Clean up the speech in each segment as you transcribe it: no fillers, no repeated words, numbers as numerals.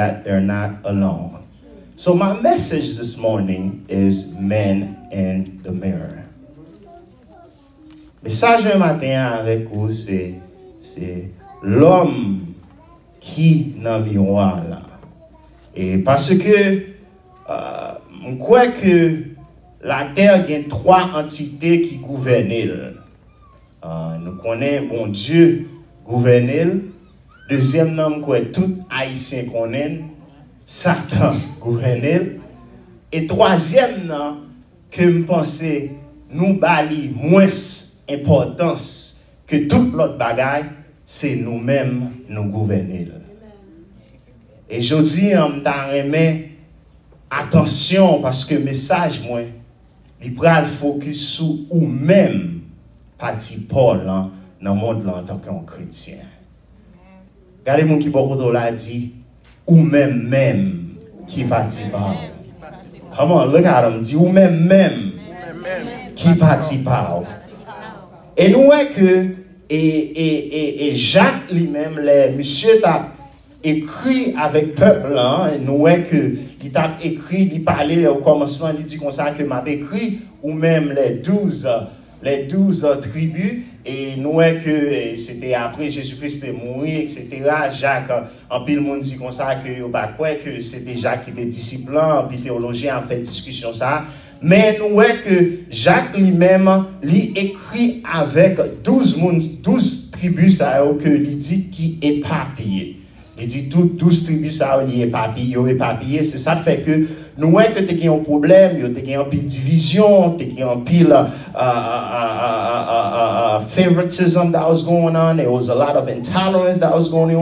that they're not alone. So my message this morning is men in the mirror. Message ce matin avec vous, c'est l'homme qui dans le miroir là. Et parce que on croit que la terre a trois entités qui gouvernent. Nous connaissons bon Dieu gouverne. Deuxième nom quoi tout haïtien connaît Satan gouverne. Et troisième nom que me penser nous bali moins importance que toute l'autre bagaille, c'est nous-mêmes nous gouverner. Et je dis en remet attention parce que message moi il prend le focus sur ou même parti Paul dans le monde là en tant qu'un chrétien. Regardez mon qui beaucoup l'a dit ou même qui parti Paul. Come on, look at him, dit ou même qui parti Paul. Et nous voyons que et Jacques lui-même, monsieur t'a écrit avec peuple là, nous voyons que il t'a écrit, il parlait au commencement, il dit comme ça que m'a écrit ou même les 12 tribus. Et nous voyons que c'était après Jésus-Christ est mort, etc. Jacques, en pile monde dit comme ça que c'était Jacques qui était disciple, en pile théologien a fait discussion ça. Mais nous voyons que Jacques lui-même, lui écrit avec 12 tribus ça, que il dit qui est éparpillé. Il dit toutes 12 tribus ça, il est éparpillé. C'est ça fait que nous voyons que tu as un problème, tu as un pile division, tu as un pile favoritism that was going on. There was a lot of intolerance that was going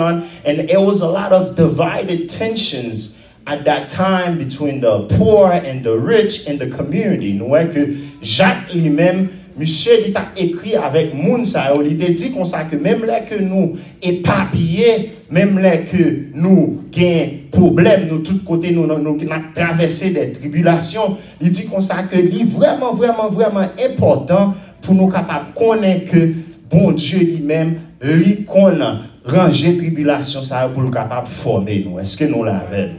on. And there was a lot of divided tensions at that time between the poor and the rich in the community. Nous voyons que Jacques lui-même, monsieur, il a écrit avec Mounsa, il a dit comme ça que même là que nous éparpillés, même là que nous gagnons problème, nous tous côtés, nous avons traversé des tribulations, il dit comme ça que c'est vraiment important pour nous capables de connaître que bon Dieu lui-même, lui connaît ranger tribulation ça pour nous capables de former nous. Est-ce que nous l'avons?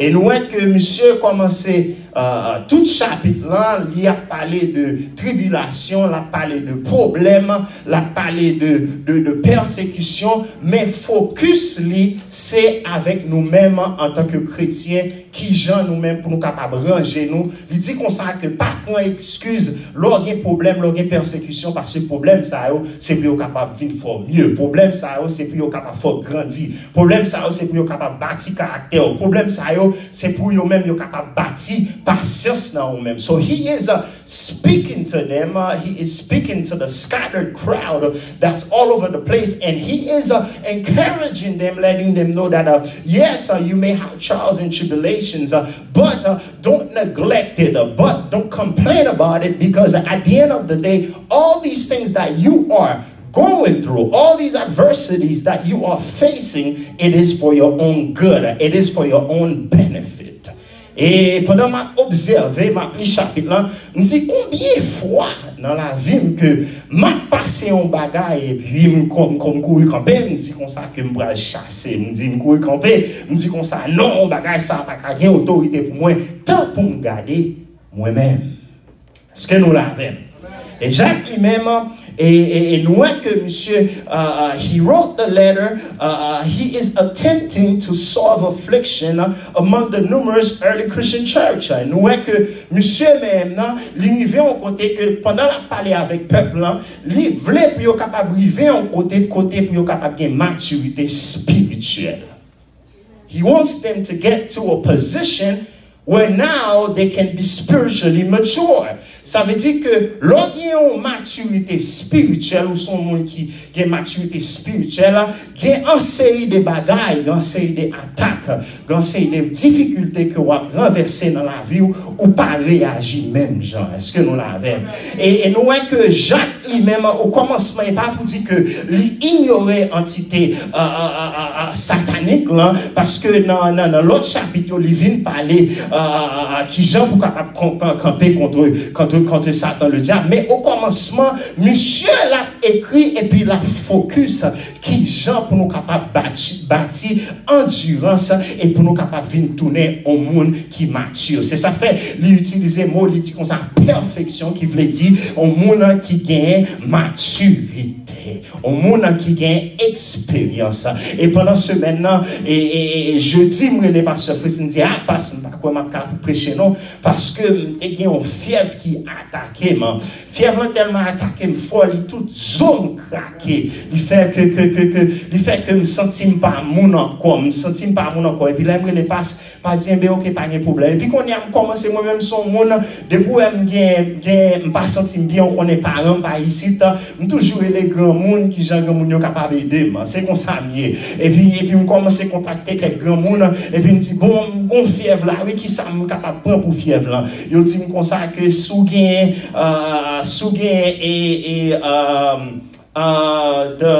Et nous voyons que monsieur commençait tout chapitre là, il a parlé de tribulation, il a parlé de problèmes, il a parlé de persécution, mais focus c'est avec nous-mêmes en tant que chrétiens, qui gens nous-mêmes pour nous capables de ranger nous. Il dit qu'on sait que pas qu'on excuse lors d'un problème, lors d'une persécution, parce que le problème ça c'est pour capable de vivre fort mieux. Problème ça c'est pour capable fort grandir. Problème ça c'est pour capable bâtir caractère. Problème ça c'est pour eux même capable bâtir patience dans eux-mêmes. So he is speaking to them. He is speaking to the scattered crowd that's all over the place, and he is encouraging them, letting them know that yes, you may have trials and tribulations, but don't neglect it, but don't complain about it, because at the end of the day, all these things that you are going through, all these adversities that you are facing, it is for your own good. It is for your own benefit. Et pendant ma observé ma chapitre là, me dit combien de fois dans la vie que m'a passé un bagage et puis me comme courir camper, me dit comme ça que me va chasser, me dit me courir camper, me dit comme ça non bagage ça pas gagne autorité pour moi, tant pour me garder moi-même. Est-ce que nous l'avons? Et Jacques lui-même et nous voyons que monsieur he wrote the letter, he is attempting to solve affliction among the numerous early Christian church. Nous voyons que monsieur même il vient au côté que pendant la parler avec peuple il voulait pour capable arriver au côté pour capable gagner maturité spirituelle. He wants them to get to a position where now they can be spiritually mature. Ça veut dire que lorsqu'il y a une maturité spirituelle, ou son monde qui a une maturité spirituelle, il y a un série de bagailles, un série d'attaques, un série de difficultés que vous renverser dans la vie ou pas réagir même, genre. Est-ce que nous l'avons? Et nous voyons que Jacques lui-même, au commencement, il n'est pas pour dire que l'ignorer entité satanique, là, parce que dans l'autre chapitre, il vient parler qui Jean pour capable camper contre Satan le diable. Mais au commencement, monsieur l'a écrit et puis la focus qui genre pour nous capables bâtir endurance et pour nous capables de tourner au monde qui mature. C'est ça fait l'utiliser mot il dit comme ça perfection qui veut dire au monde qui gagne maturité, au monde qui gagne expérience. Et pendant ce maintenant et jeudi moi les pasteurs Christine dit ah passe pas quoi m'a prêcher non parce que il y a une fièvre qui attaqué man. Fièvre tellement attaqué me fort, il toute zone craqué. Il fait que me sentir pas mon encore, me sentir pas mon encore et puis là me les passe pas dire ben OK pas de problème. Et puis qu'on y a commencé moi même son monde depuis me pas sentir bien on est parents pas ici me toujours les grands monde qui gens grand monde capable aider c'est comme ça mieux. Et puis me commencer contacter quelques grands monde et puis me dit bon fièvre là oui qui ça me capable prendre pour fièvre là. Yo dit comme ça que sous gain et de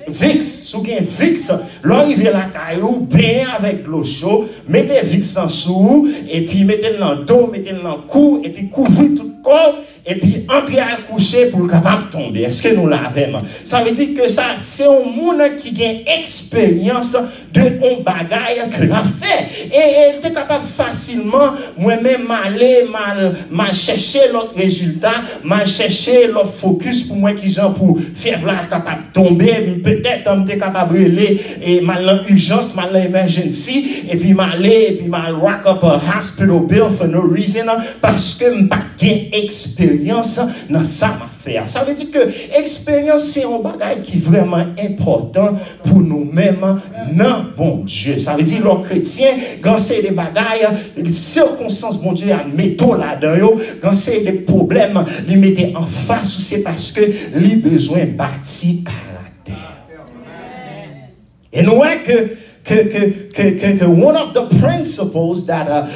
Vicks, sous gain Vicks, l'arrivée la caillou, bien avec l'eau chaude, mettez Vicks en dessous, et puis mettez-le dans le dos, mettez-le dans le cou, et puis couvrez tout le corps, et puis entrer à coucher pour le capable de tomber. Est-ce que nous l'avons? Ça veut dire que ça, c'est un monde qui gagne expérience de un bagaille que l'a fait. Et il était capable facilement, moi-même, mal chercher l'autre résultat, mal chercher l'autre focus pour moi qui genre pour faire là capable de tomber, peut-être on était capable de aller et mal en urgence, mal en emergency, et puis mal rack up a hospital bill for no reason, parce que je n'ai pas expérience dans ça affaire. Ça veut dire que l'expérience c'est un bagage qui est vraiment important pour nous-mêmes, non bon Dieu. Ça veut dire les chrétiens, quand c'est des bagages, les circonstances, bon Dieu, à mettre là-dedans, quand c'est des problèmes, les mettez en face, c'est parce que les besoins bâtis caractère. Et nous voyons que one of the principles that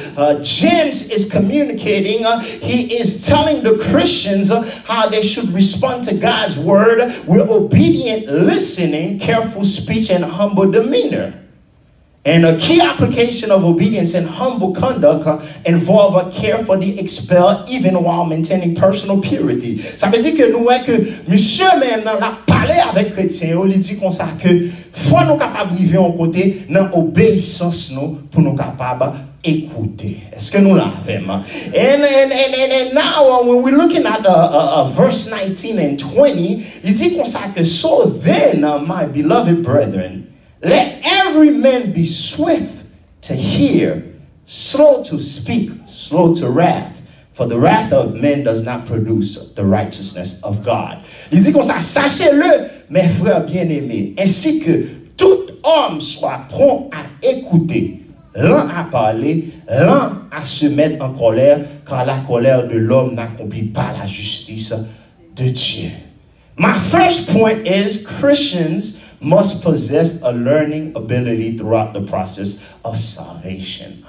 James is communicating, he is telling the Christians how they should respond to God's word with obedient listening, careful speech, and humble demeanor. And a key application of obedience and humble conduct involve a care for the expelled even while maintaining personal purity. Ça veut dire que nous voyons que monsieur même dans la parler avec chrétien, il dit comme ça que faut nous capables de vivre en côté dans obéissance nous pour nous capables écouter. Est-ce que nous l'avons? And now when we're looking at verse 19 and 20, il dit comme ça que so then my beloved brethren, let every man be swift to hear, slow to speak, slow to wrath, for the wrath of men does not produce the righteousness of God. Il dit comme ça, sachez-le, mes frères bien-aimés, ainsi que tout homme soit prompt à écouter, lent à parler, lent à se mettre en colère, car la colère de l'homme n'accomplit pas la justice de Dieu. My first point is Christians must possess a learning ability throughout the process of salvation.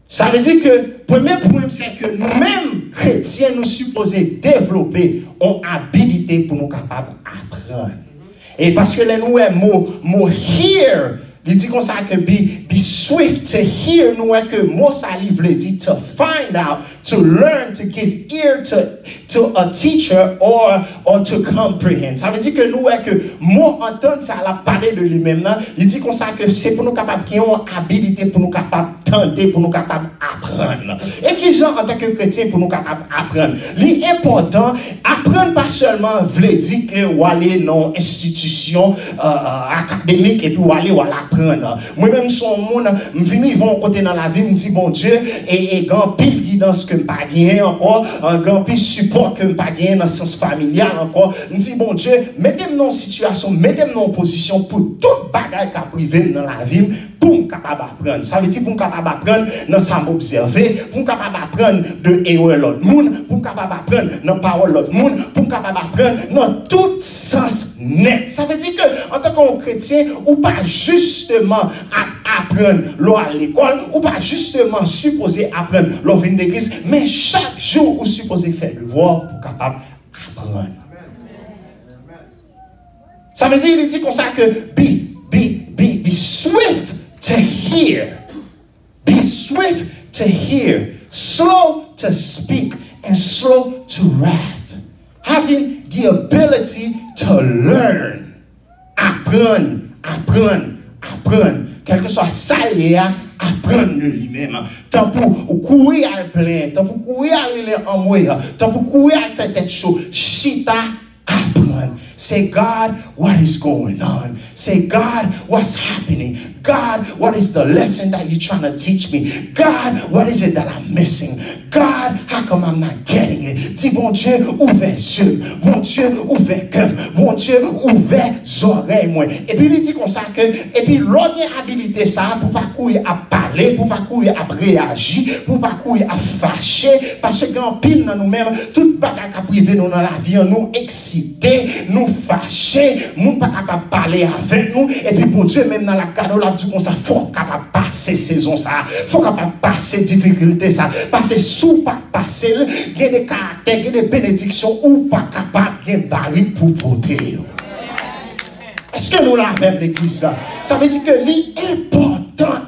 Ça veut dire que, premier point, c'est que nous-mêmes, chrétiens, nous supposons développer une habilité pour nous capables d'apprendre. Et parce que les nous hear, il dit comme ça que be swift to hear, nous que mot ça livre dit to find out, to learn, to give ear to a teacher or to comprehend. Ça veut dire que nous que mot entendre ça la parler de lui-même, il dit comme ça que c'est pour nous capables qui ont habilité pour nous capables tenter, pour nous capables apprendre. Et qui genre en tant que chrétien pour nous capables apprendre. L'important apprendre pas seulement veut dire que ou aller dans institution académique et puis ou aller apprendre. Moi-même, son monde, je viens vont côté dans la vie, me dit bon Dieu, et grand pile guidance que je pas gagné encore, un grand pile support que je pas gagné dans le sens familial encore. Je dis bon Dieu, mettez-moi dans une situation, mettez-moi dans une position pour toute bagaille qui a privé dans la vie, pour me capable d'apprendre. Ça veut dire pour me capable d'apprendre dans ça m'observer, pour me capable d'apprendre de héros l'autre monde, pour me capable d'apprendre dans parole l'autre monde, pour me capable d'apprendre dans tout sens net. Ça veut dire que en tant que chrétien, ou pas justement apprendre l'eau à l'école, ou pas justement supposé apprendre l'eau venir d'église, mais chaque jour ou supposé faire devoir pour capable apprendre. Ça veut dire, il dit comme ça que be swift to hear. Be swift to hear, slow to speak, and slow to wrath. Having the ability to learn. Apprendre. Quel que soit ça, apprendre lui-même. Tant pour courir à plein, tant pour courir à aller en moyen, tant pour courir à faire tête chaud. Chita, apprendre. Say, God, what is going on? Say, God, what's happening? God, what is the lesson that you're trying to teach me? God, what is it that I'm missing? God, how come I'm not getting it? Dis, bon Dieu, ouvert yeux. Bon Dieu, ouvert cœur. Bon Dieu, ouvert oreilles, moi. Et puis, il dit comme ça que, et puis, l'autre habilité ça, pour pas courir à parler, pour pas courir à réagir, pour pas courir à fâcher, parce que en pile dans nous-mêmes, toute bagarre qui a privé nous dans la vie, nous exciter, nous fâcher, nous pas capable de parler avec nous, et puis, bon Dieu, même dans la cadeau, là, du comme ça, faut capable de passer saison ça, faut capable de passer difficulté ça, passer sous pas passer, il y a des caractères, il y a des bénédictions ou pas capable de baril pour porter. Est-ce que nous l'avons l'église? Ça veut dire que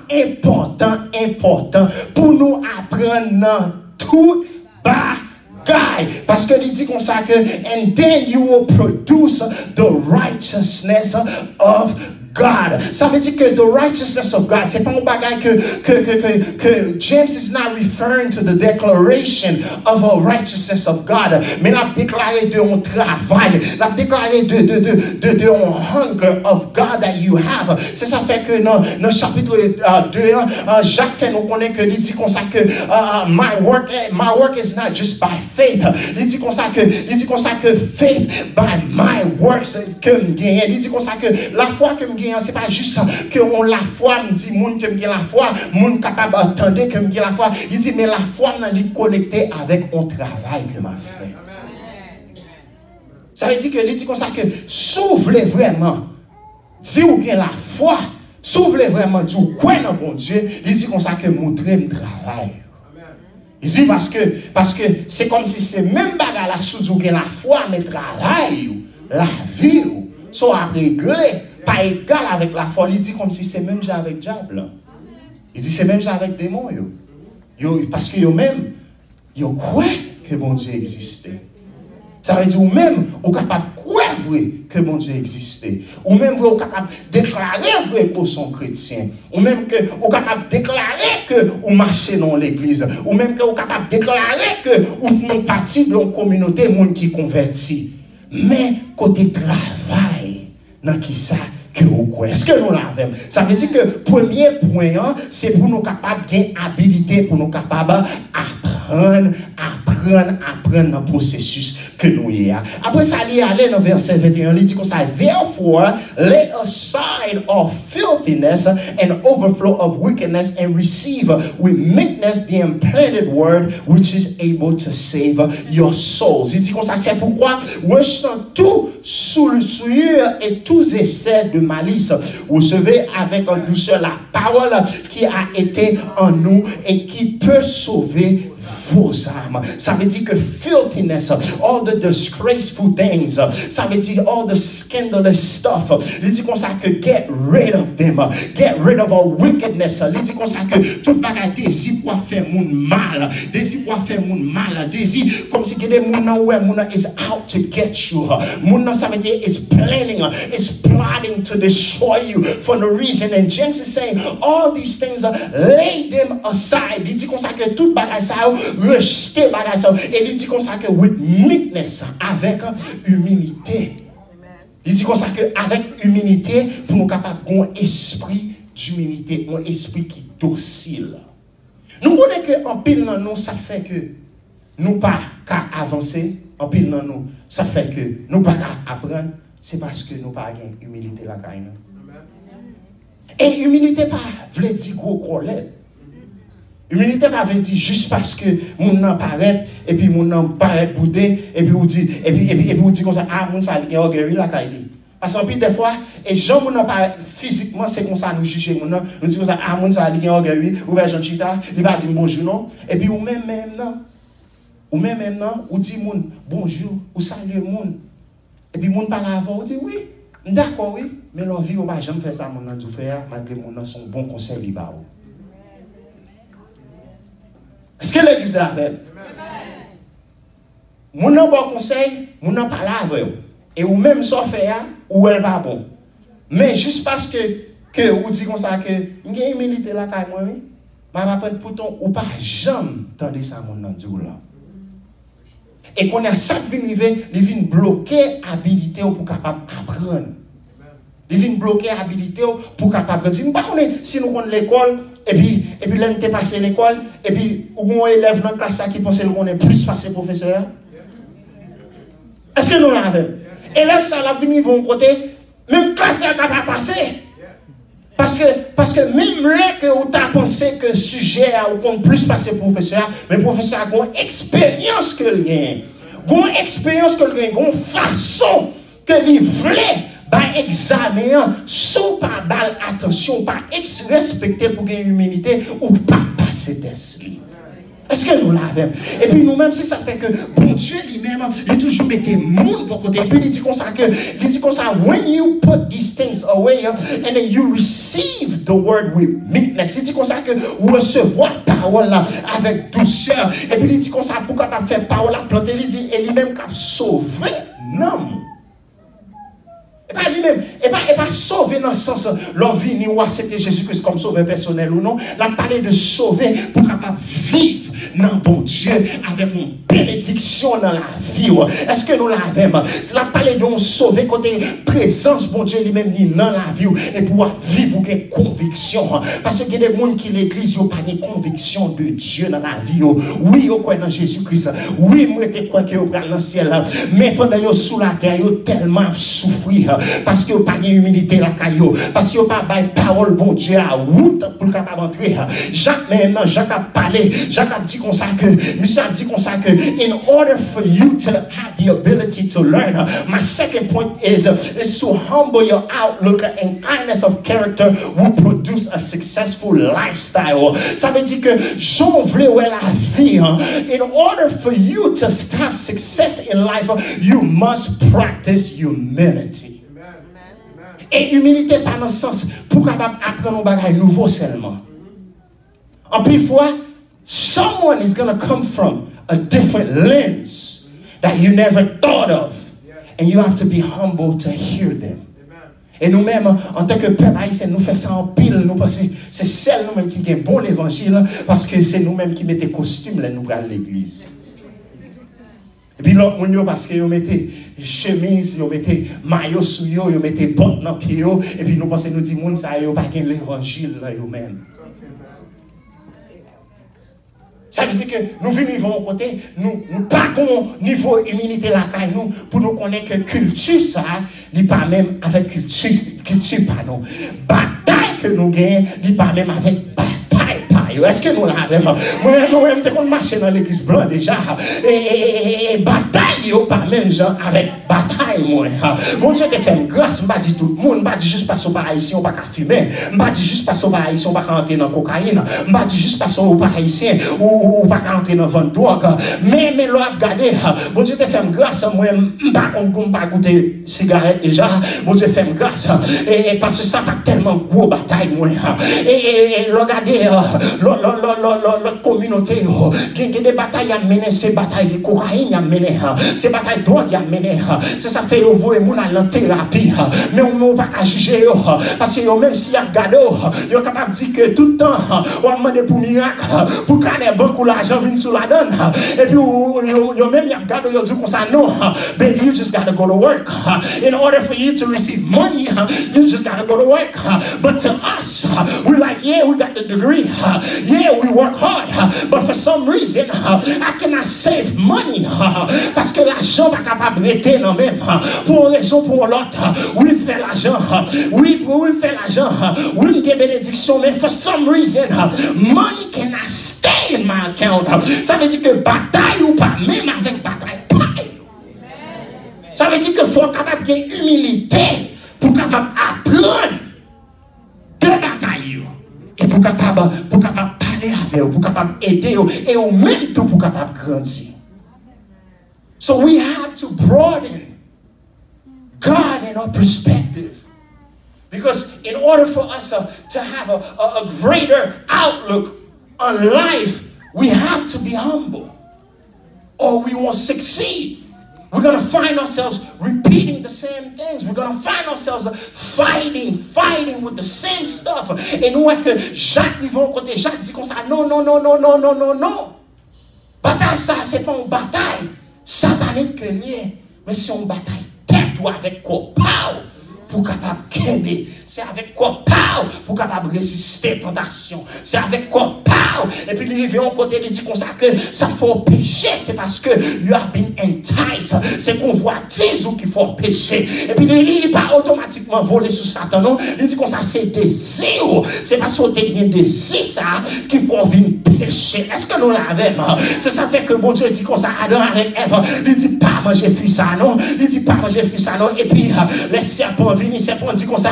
l'important pour nous apprendre tout bagaille. Parce que il dit comme ça que and then you will produce the righteousness of God. Ça veut dire que the righteousness of God, c'est pas un bagage que James is not referring to the declaration of a righteousness of God, mais l'a déclaré de un travail, l'a déclaré de un hunger of God that you have. C'est ça fait que dans chapitre 2, Jacques fait nous connaître que il dit comme ça que my work is not just by faith. Il dit comme ça que faith by my works que me gagne. Il dit comme ça que la foi que me gagne, c'est pas juste que on la foi me dit monde que me gagne la foi, monde capable d'entendre que me gagne la foi. Il dit mais la foi n'est connectée avec un travail que m'a fait. Ça veut dire que il dit comme ça que s'ouvre vraiment si vous gagne la foi, s'ouvre vraiment du quoi dans bon Dieu, il dit comme ça que montrer me travail. Il dit parce que c'est comme si c'est même bagarre la sous du la foi mais travail la vie soit réglé pas égal avec la foi. Il dit comme si c'est même genre avec diable. Il dit c'est même genre avec démon parce que yo même yo croit que bon Dieu existait. Ça veut dire ou même ou capable croire vrai que bon Dieu existait. Ou même vous capable déclarer vrai que sont chrétiens. Ou même que vous capable déclarer que vous marchez dans l'église. Ou même que vous capable déclarer que vous faites partie d'une communauté monde qui convertit. Mais côté travail, dans qui ça que vous croyez? Est-ce que nous l'avons? Ça veut dire que premier point, c'est pour nous capables d'habilité, pour nous capables d'apprendre dans le processus que nous y a. Après ça, il y a dans verset 21, il dit comme ça, therefore, lay aside all filthiness and overflow of wickedness and receive with meekness the implanted word which is able to save your souls. Il dit comme ça, c'est pourquoi, rejetant tout souillure et tous essais de malice, recevez avec douceur la parole qui a été en nous et qui peut sauver vos âmes. Ça veut dire que filthiness, all the disgraceful things, ça veut dire all the scandalous stuff. Il dit comme ça que get rid of them, get rid of all wickedness. Il dit comme ça que tout bagage désir pour faire moun mal, désir pour faire moun mal, désir comme si que des moun where moun is out to get you. Moun ça veut dire is planning, is plotting to destroy you for no reason. And James is saying all these things, lay them aside. Il dit comme ça que tout bagage ça rejeter bagage ça. Et il dit comme ça que with meekness, avec humilité. Il dit comme ça que avec humilité pour nous capables d'un esprit d'humilité, un esprit qui est docile. Nous connaissons qu'en pile dans nous, ça fait que nous pas qu'à avancer. En pile dans nous, ça fait que nous pas qu'à apprendre. C'est parce que nous pas gain humilité la caille. Et humilité pas veut dire gros colère. Humilité pas veut dire juste parce que moun nan paraît et puis moun nan paraît boudé et puis vous dit vous dit comme ça ah moun ça li orgueil la caille. Parce qu'en plus des fois et gens moun nan paraît physiquement c'est comme ça nous juger moun nan nous dit comme ça ah moun ça li orgueil ou bien Jean Chita il va dire bonjour non et puis ou même non ou dit moun bonjour ou saluer moun et puis moun parle avant ou dit oui d'accord oui mais l'envie ou pas jamais faire ça moun nan tout faire malgré moun nan son bon conseil li ba ou. Est-ce que l'église est avec? mon nan bon conseil, mon nan pas la avec et ou même ça fait ou elle pas bon. Mais juste parce que ou dit comme ça que m'gè humilité la kay moi oui, m'a rappelle pourtant ou pas jamais tendre ça mon nan du là. Et qu'on a ça qui vient bloquer habilité pour capable apprendre. Il vient bloquer habilité pour capable apprendre. Si nous connaissons l'école et puis là nous passé l'école et puis ou un élève dans la classe qui pense qu'on est plus passé professeur. Est-ce que nous l'avons? Élève ça la venir vont côté même classe est capable passer. Parce que même là que vous avez pensé que le sujet a plus passé professeur, mais le professeur a une expérience que il gagne. Une expérience que il gagne, une façon que il voulait examiner sans pas balle attention, pas respecter pour gagner humilité ou pas passer test. Est-ce que nous l'avons? Et puis nous-mêmes, si ça fait que bon Dieu lui-même, il toujours mettait le monde pour côté. Et puis il dit comme ça when you put these things away and then you receive the word with meekness. Il dit comme ça que vous recevez la parole avec douceur. Et puis il dit comme ça pour qu'on faire parole la planter, il dit et lui-même qui a sauvé l'homme. Et pas sauver dans le sens l'envie ou accepter Jésus-Christ comme sauveur personnel ou non. La parler de sauver pour capable vivre dans bon Dieu avec une bénédiction dans la vie. Est-ce que nous l'avons? C'est la parler de sauver côté présence bon Dieu lui-même dans la vie et pouvoir vivre une conviction. Parce qu'il y a des gens qui l'église n'ont pas de conviction de Dieu dans la vie. Oui, ils croient dans Jésus-Christ. Oui, moi je crois qu'ils sont dans le ciel. Mais pendant qu'ils sont sous la terre, ils ont tellement souffrir. Parce qu'il n'y a pas d'humilité la caillou. Parce qu'il n'y a pas de parole bon Dieu à route pour capable entrer. Jacques maintenant, Jacques a parlé. Jacques a dit comme ça que, monsieur a dit comme ça que, in order for you to have the ability to learn, my second point is to humble your outlook and kindness of character will produce a successful lifestyle. Ça veut dire que j'en voulais la vie. In order for you to have success in life, you must practice humility. Et humilité pas dans le sens pour capable apprendre un bagage nouveau seulement. En plus fois, someone is going to come from a different lens that you never thought of. And you have to be humble to hear them. Et nous-mêmes, en tant que peuple haïtien, nous faisons ça en pile. Nous pensons c'est celle nous-mêmes qui gagne bon l'évangile parce que c'est nous-mêmes qui mettons costume là nous à l'église. Et puis l'autre monde parce que vous mettez chemise, vous mettez maillot sous vous, vous mettez bottes dans pied et puis nous pensons nous dit monde ça yo pas gagne l'évangile là yo même. Ça veut dire que nous vivons au côté, nous pas comme niveau humilité la caille nous pour nous connaître que culture ça, n'est pas même avec culture pas non. Bataille que nous gagnons, n'est pas même avec bataille. Est-ce que nous l'avons? Moi-même, je suis marché dans l'église blanche déjà. Et bataille, pas même gens avec bataille. Mon Dieu te fait grâce, je ne dis pas tout le monde, je ne dis juste parce qu'on va ici, on va fumer. Je ne dis juste parce qu'on va ici, on va rentrer dans la cocaïne. Je ne dis juste parce qu'on va ici, on va rentrer dans la vente de drogue. Mais là, regardez, mon Dieu te fait grâce, moi, je ne vais pas goûter cigarette déjà. Mon Dieu te fait grâce. Parce que ça n'a pas tellement gros bataille. Et regardez, l'autre communauté, qui a des batailles à mener, ces batailles de cocaïne à mener, ces batailles de drogue à mener, c'est ça fait vous et mon à la thérapie, mais on ne va pas juger, parce que même si y a gardé, ils sont capables de dire que tout le temps, on va demander pour miracle, pour gagner beaucoup l'argent vient sur la donne, et puis ils même y a gardé, ils disent comme ça, non, baby, you just got to go to work. In order for you to receive money, you just got to go to work. But to us, we're like, yeah, we got the degree. Yeah, we work hard, but for some reason, I cannot save money parce que l'argent n'est pas capable de rester dans même. Pour une raison ou pour l'autre, oui, il fait l'argent, oui, il fait l'argent, oui, il y a bénédiction, mais for some reason, money cannot stay in my account. Ça veut dire que bataille ou pas, même avec bataille, pareil. Ça veut dire qu'il faut capable d'humilité pour capable apprendre de bataille. Et pour capable parler avec eux, pour capable aider eux, et au même temps pour capable grandir. So we have to broaden God in our perspective. Because in order for us to have a greater outlook on life, we have to be humble. or we won't succeed. We're going to find ourselves repeating the same things. We're going to find ourselves fighting with the same stuff. Et nous, que Jacques, ils vont côté Jacques dit comme ça, non. Bataille ça, c'est pas une bataille satanique que lié, mais c'est une bataille tête ou avec quoi pour capable gagner. C'est avec quoi pour capable résister à la tentation. C'est avec quoi et puis il vient au côté, il dit comme ça que ça faut pécher, c'est parce que you have been enticed. C'est qu'on voit ou qu'il faut pécher. Et puis il n'est pas automatiquement volé sous Satan, non. Il dit comme ça, c'est désir. C'est parce qu'on a un désir ça qu'il faut venir pécher. Est-ce que nous l'avons? C'est ça fait que bon Dieu dit comme ça, Adam avec Ève, il dit pas manger fils ça, non. Il dit pas manger fils ça, non. Et puis les serpents viennent, les serpents dit comme ça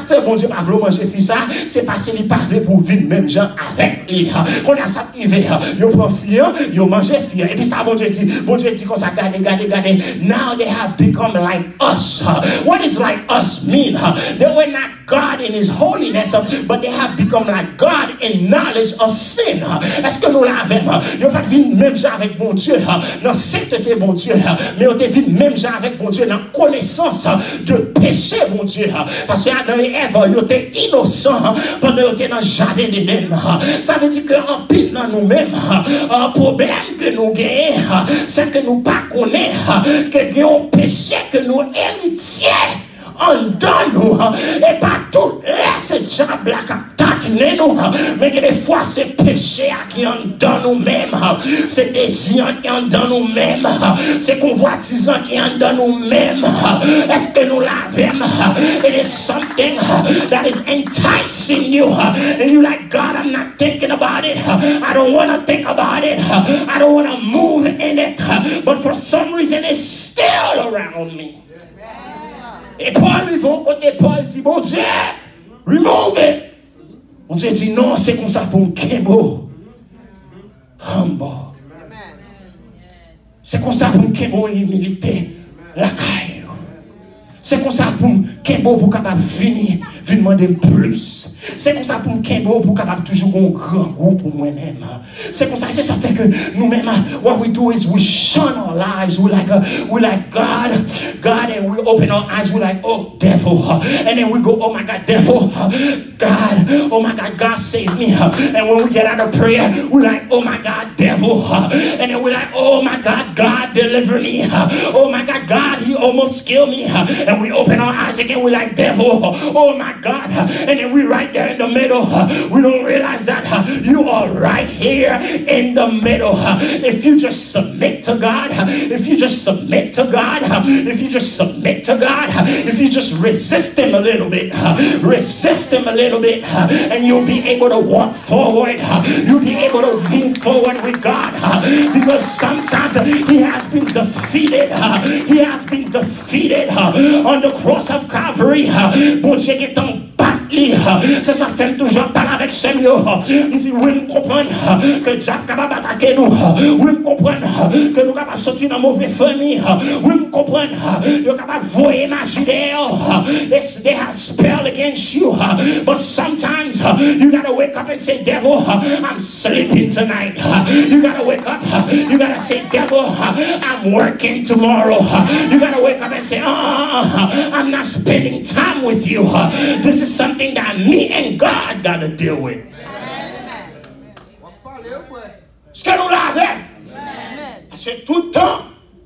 fait bon Dieu pas vouloir manger fils ça, c'est parce qu'il n'est pas venu pour vivre même gens avec lui. Quand on a ça privé, ils prennent fier, ils mangent fier. Et puis ça, bon Dieu dit comme ça, regardez. Now they have become like us. What does like us mean? They were not God in His holiness, but they have become like God in knowledge of sin. Est-ce que nous l'avons? Ils n'ont pas vu même gens avec bon Dieu, dans sainteté bon Dieu, mais ils ont vu même gens avec bon Dieu, dans connaissance de péché bon Dieu. Parce que Adam et Ève, ils étaient innocents pendant qu'ils étaient dans le jardin d'Éden. Ça veut dire qu'en pile dans nous-mêmes, un problème que nous gagnons, c'est que nous ne connaissons pas que nous avons péché, que nous héritiers. En dans nous, et pas tout laisser diable taquiner nous, mais que des fois c'est péché qui en dans nous-mêmes, c'est désir qui en dans nous-mêmes, c'est convoitisant qui en dans nous-mêmes. Est-ce que nous l'avons? It is something that is enticing you, and you like, God, I'm not thinking about it, I don't want to think about it, I don't want to move in it, but for some reason it's still around me. Et Paul, ils vont côté Paul, dit, bon Dieu, remove it. Bon Dieu dit, non, c'est comme ça pour un kembo. Humble. C'est comme ça pour un kembo humilité. La caille. C'est comme ça pour un kembo pour capable venir demander plus. C'est comme ça pour un kembo pour capable toujours un grand goût pour moi-même. C'est comme ça, c'est ça fait que nous-mêmes, what we do is we shun our lives. We like God, and we open our eyes. We like, oh, devil. And then we go, oh my God, devil. God, oh my God, God save me. And when we get out of prayer, we like, oh my God, devil. And then we like, oh my God, God deliver me. Oh my God, God, He almost killed me. And we open our eyes again, we like, devil. Oh my God. And then we right there in the middle. We don't realize that you are right here in the middle. If you just submit to God, if you just submit to God, if you just submit to God, if you just resist Him a little bit, and you'll be able to walk forward. You'll be able to move forward with God, because sometimes He has been defeated. He has been defeated on the cross of Calvary. Bon Dieu qui est en c'est ça fait toujours parler avec Samuel. On dit oui, nous comprenons que Dieu est capable d'attaquer nous. Oui, nous comprenons que nous sommes capables de sortir dans une mauvaise famille. Oui, nous comprenons que nous sommes capables de voyer magie dehors. They have spell against you. But sometimes you gotta wake up and say, devil, I'm sleeping tonight. You gotta wake up. You gotta say, devil, I'm working tomorrow. You gotta wake up and say, I'm not spending time with you. This is something that me and God got to deal with. Ce que nous l'avons. Parce que tout le temps,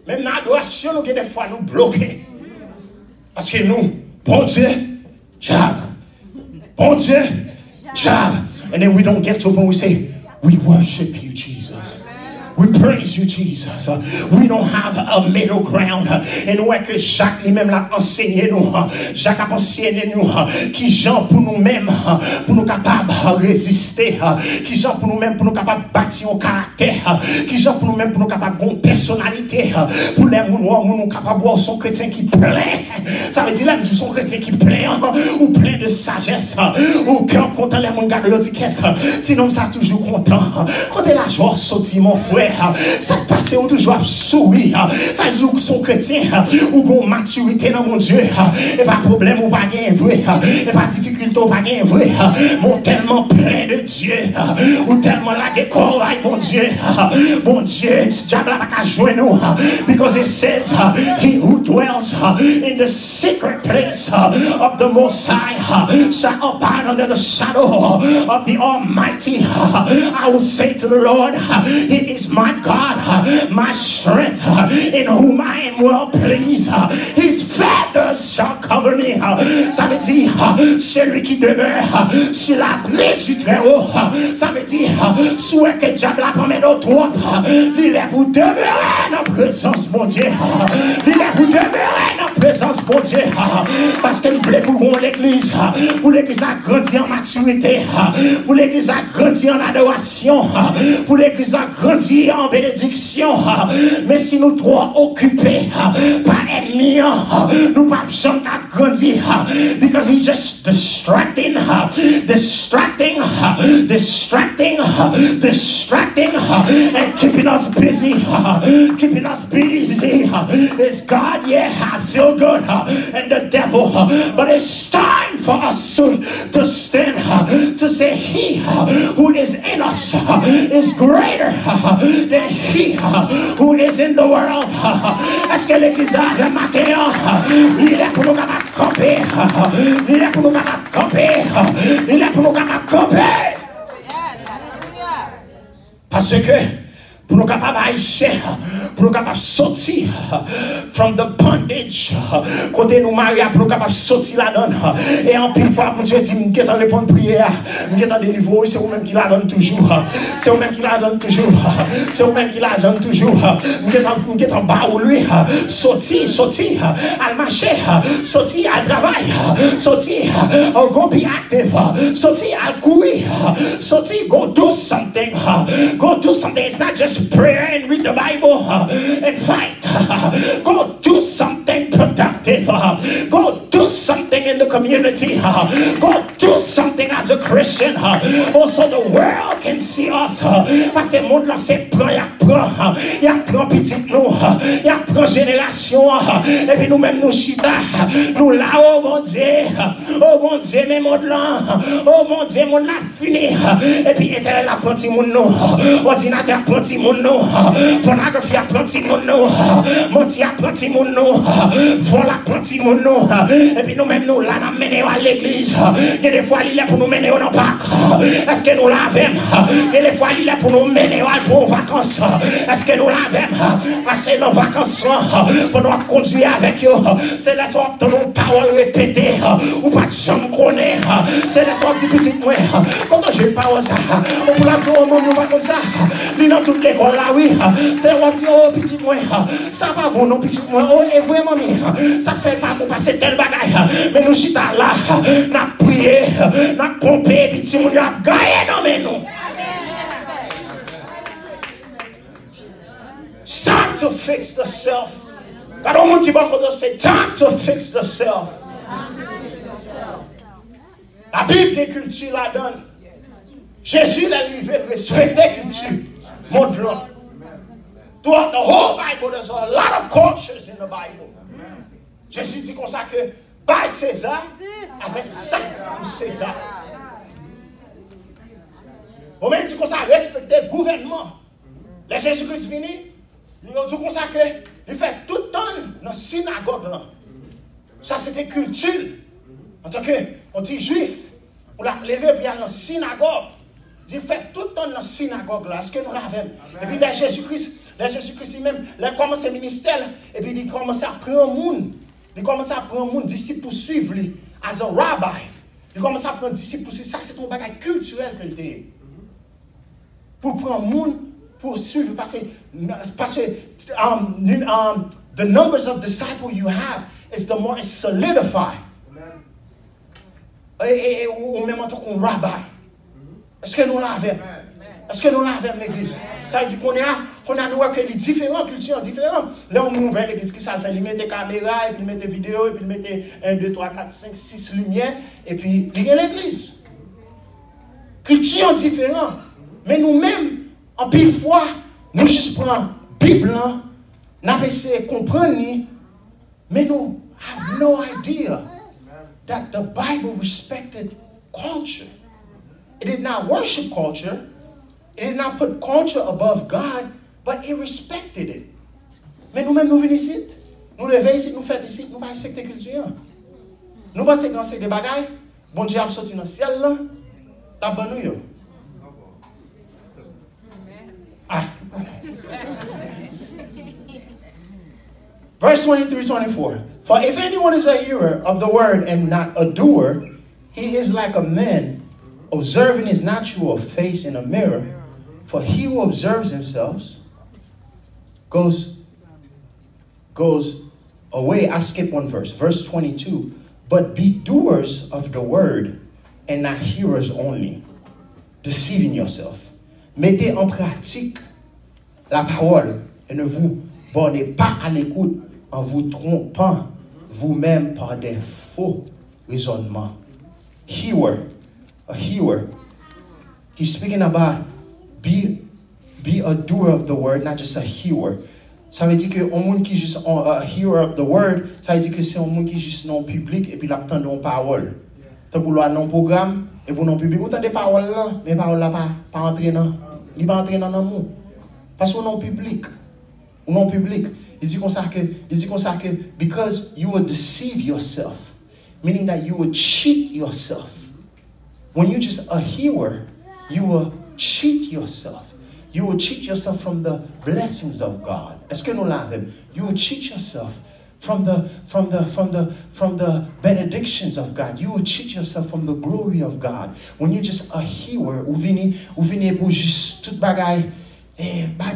même dans l'adoration, nous avons des fois nous bloquer. Parce que nous, bon Dieu, job. Bon Dieu, job. And then we don't get to a point where we say, we worship you, Jesus. We praise you, Jesus. We don't have a middle ground. Et nous, que Jacques lui-même l'a enseigné nous. Jacques a enseigné nous qui gens pour nous-mêmes, pour nous capables de résister. Qui gens pour nous-mêmes, pour nous capables de bâtir un caractère. Qui gens pour nous-mêmes, pour nous capables de personnalité. Pour les gens, nous capables de voir son chrétien qui plaît. Ça veut dire là, son chrétien qui plaît, ou plein de sagesse. Ou cœur content, les gens gardent l'étiquette. Sinon, ça toujours content. Quand la joie sortit, mon frère. Ça passe ou toujours sourire. Ça joue son chrétien ou qu'on maturité dans mon Dieu. Et pas problème ou pas gain vrai. Et pas difficulté ou pas gain vrai. Mon tellement plein de Dieu. ou tellement la découvre, bon Dieu, diable n'a pas jouer nous, because it says, he who dwells in the secret place of the Most High shall abide under the shadow of the Almighty. I will say to the Lord, He is my God, my strength, in whom I am well pleased. His feathers shall cover me. Ça veut dire, celui qui demeure sur l'abri du Très-Haut. Ça veut dire, souhait que le diable a promis d'autres, il est pour demeurer dans la présence, mon Dieu. Il est pour demeurer dans la présence, mon Dieu. Parce qu'il voulait pour l'église, pour l'église a grandi en maturité, pour l'église a grandi en adoration, pour l'église a grandi en bénédiction. Mais si nous trop occupés par ennemi, nous ne pouvons pas grandir, because he's just distracting, and keeping us busy, It's God, yeah, I feel good, and the devil, but it's time for us to stand, to say he who is in us is greater than he who is in the world. Est-ce que l'église a remarqué, il est pour nous capables de camper, il est pour nous capables de camper, il est pour nous capables de camper. Parce que pour nous capables d'haïcher, pour nous capables de sortir from the bondage, côté nous mariés, pour nous capables de sortir là-dedans. Et en pile fois, pour Dieu dit, nous allons répondre prière, nous allons délivrer, c'est vous-même qui la donne toujours. C'est vous-même qui la donne toujours. C'est vous-même qui la donne toujours. Nous allons bas ou lui, sortir, à marcher, sortir, à travail, sortir, go be active, sortir, à courir, sortir, go do something. Go do something. It's not just prayer and read the Bible and fight. Go do something productive. Go do something in the community. Go do something as a Christian. Also the world can see us. Parce que le monde là c'est prend, il prend petit nous, il prend génération. Et puis nous-mêmes nous chita, nous là oh mon Dieu, mais monde là, oh mon Dieu, monde là fini. Et puis Éternel a pris mon nous, ordinateur a pris mon nous, pornographie a pris mon nous, menti a pris mon nous, vol a pris mon nous. Et puis nous-mêmes nous là nous menons à l'église. Il y a des fois il est pour nous mener au Pâques. Est-ce que nous l'avons? Il y a des fois il est pour nous mener pour vacances. Est-ce que nous l'avons? Passer nos vacances pour nous conduire avec eux. C'est la sorte de nos paroles répétées ou pas de jamais connaître. C'est la sorte de petit moi. Quand je parle ça, on peut la dire au monde, nous va comme ça. Lui dans toute l'école là, oui. C'est on dit, oh petit moi, ça va bon, non petit moi. Oh, et vraiment, ça fait pas bon passer tel bagaille. Mais nous chita là, n'a prié, n'a pompé, petit moi, n'a gagné, non mais non. It's time to fix the self. God don't want to say time to fix the self. La Bible des cultures la donne. Jésus l'a livré, respecter culture. Monde là. Throughout the whole Bible, there's a lot of cultures in the Bible. Jésus dit comme ça que by César, avec ça pour César. Au même dit comme ça, respecter le gouvernement. Les Jésus-Christ venu, il dit comme ça que il fait tout le temps dans la synagogue là. Ça c'était culture. En tant que on dit juif, on l'a levé pour aller dans la synagogue. Il fait tout le temps dans la synagogue là. Est-ce que nous l'avons? Et puis les Jésus-Christ lui-même, il a commencé le ministère et puis il commence à prendre monde. Il commence à prendre monde disciple pour suivre lui, as a rabbi. Il commence à prendre disciple pour suivre. Ça c'est un bagage culturel que il a. Pour prendre monde pour suivre parce que the numbers of disciples you have is the more it's solidified. Et ou même en tant qu'on rabbi. Est-ce que nous l'avons? Est-ce que nous l'avons l'église? Ça veut dire qu'on a nous que les différentes cultures différentes. Là on ouvre l'église qui ça fait, il met des caméras et puis il met des vidéos et puis il met 1, 2, 3, 4, 5, 6 lumières et puis il y a l'église. Cultures différentes. Mais nous-mêmes, en pile fois, nous juste prenons la Bible, nous essayons de comprendre, mais nous have no idea that the Bible respected culture. It did not worship culture. It did not put culture above God, but it respected it. Mais nous-mêmes, nous venons ici, nous levons ici, nous faisons ici, nous ne pas respecter la culture. Nous pensons que c'est des bagailles, bon Dieu a sorti dans le ciel, là, la bonne nous. Ah. Verse 23-24. For if anyone is a hearer of the word and not a doer, he is like a man observing his natural face in a mirror. For he who observes himself goes away. I skip one verse. Verse 22. But be doers of the word and not hearers only, deceiving yourself. Mettez en pratique la parole et ne vous bornez pas à l'écoute en vous trompant vous-même par des faux raisonnements. A hearer. He's speaking about be a doer of the word, not just a hearer. Ça veut dire que un monde qui juste a hearer of the word, ça veut dire que c'est un monde qui juste non public et puis l'attend une parole. Tant pour non programme et pour non public, autant des paroles là, mais paroles là pas entrer dans, il pas entrer dans l'amour. Parce qu'on non public. Ou non public. Il dit comme ça que because you will deceive yourself, meaning that you will cheat yourself. When you're just a hearer, you will cheat yourself. You will cheat yourself from the blessings of God. Est-ce que nous l'avons? You will cheat yourself from the benedictions of God. You will cheat yourself from the glory of God. When you're just a hearer, ou venez pour juste tout bagaille,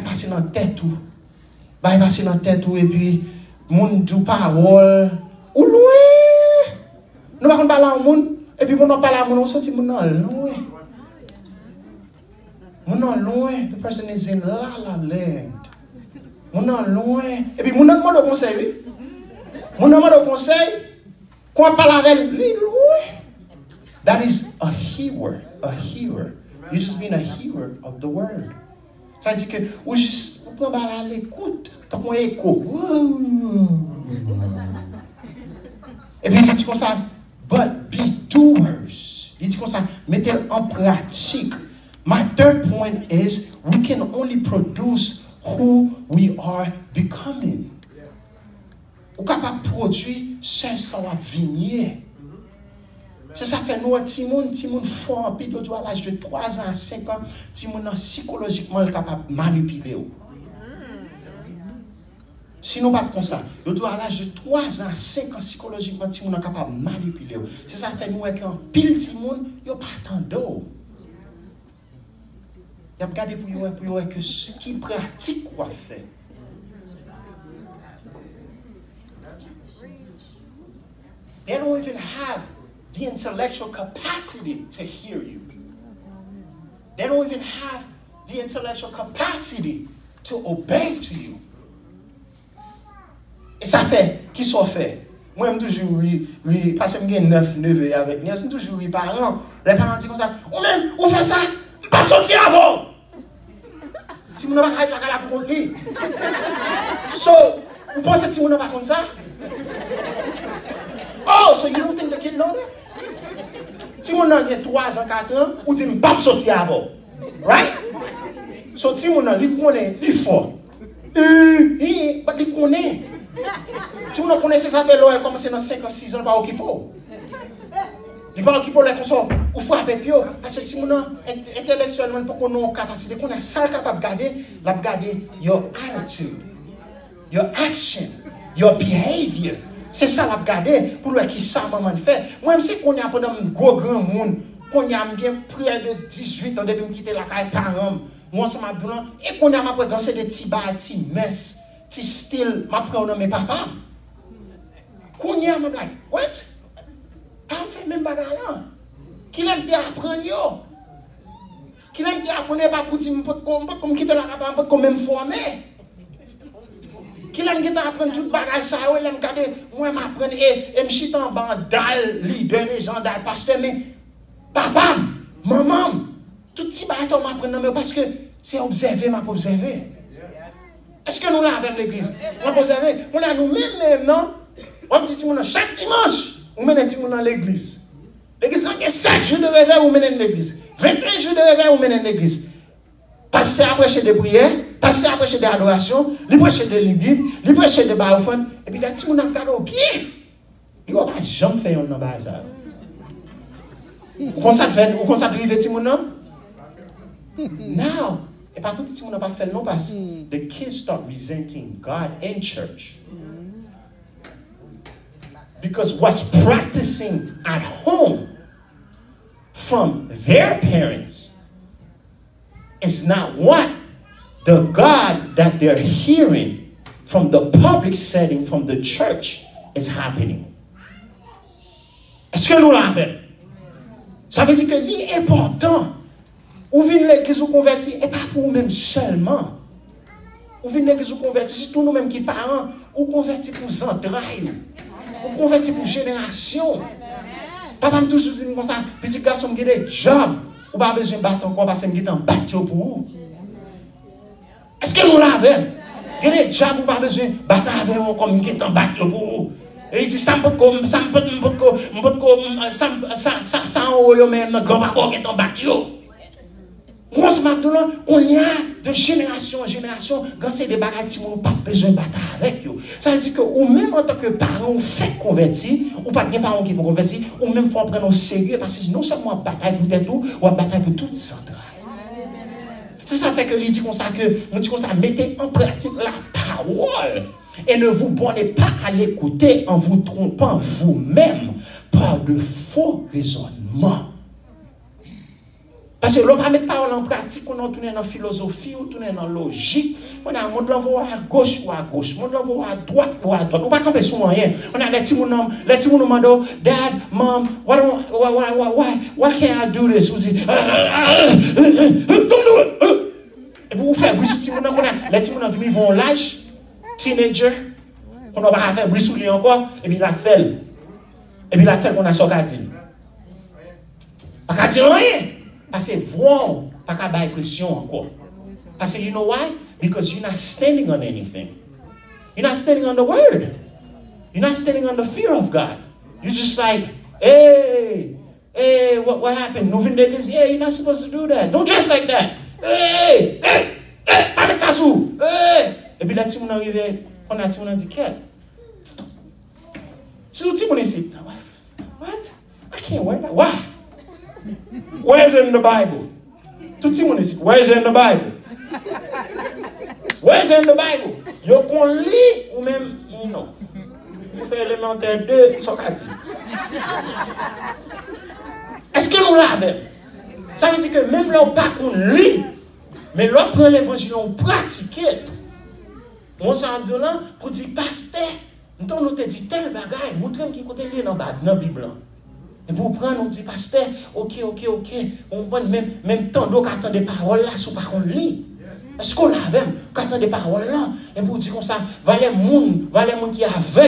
passer dans tête ou, passer dans tête ou, et puis, moun du parole, ou loin. Nous ne parlons pas au monde, et puis, pour nous parler à moun, on sent moun loin. Moun loin, the person is in la la land. Moun loin, et puis, moun demande au conseil, oui. Moun demande au conseil, qu'on parle avec lui, loin. That is a hearer, a hearer. You're just being a hearer of the word. Ça veut dire que, ou juste, on peut parler à l'écoute, t'as qu'on écho. Et puis, il dit comme ça, but be doers. Il dit comme ça, mettez en pratique. My third point is, we can only produce who we are becoming. Ou capable de produire seul sans vigner. C'est ça fait nous, Timoun fort, puis de à l'âge de 3 ans à 5 ans, Timoun psychologiquement capable de manipuler. Sinon, pas comme ça. Il doit à l'âge de 3 ans à 5 ans psychologiquement, Timoun est capable de manipuler. C'est ça fait nous, qu'un pile Timoun, il n'y a pas tant d'eau. Il y a regardé pour vous que ce qui pratique quoi fait. They don't even have the intellectual capacity to hear you. They don't even have the intellectual capacity to obey to you. Et ça fait, qui sont fait? Moi, je toujours oui, parce que j'ai 9 neveux avec moi, je toujours oui, parents. Les parents disent comme ça, ou même, ou fait ça, je ne pas sortir avant. Si vous n'avez pas la cala pour qu'on lit. So, vous pensez que si vous n'avez pas comme ça? Oh, so you don't think the kid know that? Si vous avez 3 ans, 4 ans, vous dites, je ne pas sortir avant. Right? So, si vous avez, il connaît, il fort. Il connaît. Si vous ne connaissez ça, fait l'eau, commence dans 5 ans, 6 ans, pas occupé. Il va occuper les consommateurs ou frapper pio parce que si on intellectuellement pour qu'on ait une capacité qu'on est seul capable de garder your attitude, your action, your behavior. C'est ça la garder pour le qui ça maman fait. Moi si qu'on a pendant un gros grand monde, qu'on a près de 18 ans depuis me quitter la caille parents, moi ça m'a blanc et qu'on a m'a danser des petits bâtis mess, petit style m'a prendre mes papa. Qu'on y a même like what? Pas fait même bagarre là. Qui l'aime te apprendre yo. Qui l'aime te apprendre pas pour dire comme quitter la capa pas comme même former. Qui l'aime te apprendre toute bagarre ça ouais l'aime garder moi m'apprendre et me chiter en bandal leader légendaire pasteur mais papa maman tout petit bagarre ça m'apprendre mais parce que c'est observer m'a observer. Est-ce que nous l'avons l'église? On observer, on a nous même non. On dit chaque dimanche on mène un petit monde dans l'église. L'église, il y a 7 jours de réveil ou mener l'église. 21 jours de réveil ou mener l'église. Passer à prêcher des prières, passer à prêcher des adorations, lui prêcher des Bibles, lui prêcher des barofons, et puis, si on a un cadeau bien, il ne va pas jamais faire un nom ça. Ou qu'on s'appelle Timon non? Now, et par contre, Timon n'a pas fait non parce que the kids start resenting God in church. Because what's practicing at home from their parents is not what the God that they're hearing from the public setting, from the church, is happening. Est-ce que nous l'avons? Ça veut dire que c'est important. Ou venir l'église ou convertir, et pas pour nous-mêmes seulement. Ou venir l'église ou convertir, c'est tous nous-mêmes qui parents, ou convertir pour les entrailles, ou convertir pour génération. Papa me toujours dit comme ça, petit garçon qui a des jobs, ou pas besoin de battre encore parce qu'il est en battre pour vous. Est-ce que nous l'avons? Il y a des jobs ou pas besoin de battre avec vous comme il est en battre pour vous. Et il dit, ça me peut ça en même grand papa qui est en battre. On se maintenant qu'on y a de génération en génération, quand c'est des bagages qui n'ont pas besoin de battre avec eux. Ça veut dire que, ou même en tant que parent, on fait convertir, ou pas de parents qui vont convertir, ou même faut prendre au sérieux, parce que non seulement bataille pour tête ou bataille pour toute centrale. C'est ça fait que il dit comme ça que, on dit comme ça, mettez en pratique la parole et ne vous bornez pas à l'écouter en vous trompant vous-même par de faux raisonnements. Parce que l'on va mettre parole en pratique, on a tourné dans la philosophie, on tourne dans la logique, on a un monde l'envoie à gauche ou à gauche, on l'envoie à droite ou à droite. On ne va pas camper sur rien. On a les petits mounons demandent, Dad, Mom, why can't I do this? Don't do it. Et pour vous faire bruit sur les petits mounons, les petits mounons vont l'âge, teenager, on va pas faire bruit sur lui encore, et puis la fait. Et puis la fait qu'on a sorti. Pas dire rien. Parce que vous, pas qu'à bailler pression encore. Parce que you know why? Because you're not standing on anything. You're not standing on the word. You're not standing on the fear of God. You're just like, hey, what happened? Moving niggas? Yeah, you're not supposed to do that. Don't dress like that. Hey, pas mettre ça sous. Hey. Et puis là, si on arrive, on a dit, quel? Si vous dites, what? I can't wear that. Why? Where's it in the Bible? Tout le monde ici. Where's it in the Bible? Where's it in the Bible? Yo qu'on lit ou même non. Vous faites élémentaire 2, Socrates. Est-ce que nous l'avons? Ça veut dire que même là, pas qu'on lit, mais là, prend l'évangile, on pratique. On s'en donne là pour dire, pasteur, nous te dit tel bagage, montrez-moi qui côté lire dans la Bible. Et pour prendre, on dit, pasteur, ok, on prend même temps d'eau qu'attend des paroles là, sous par contre lit. Est-ce qu'on a même, qu'attend des paroles là, et pour dire comme ça, va les gens qui aveuglent.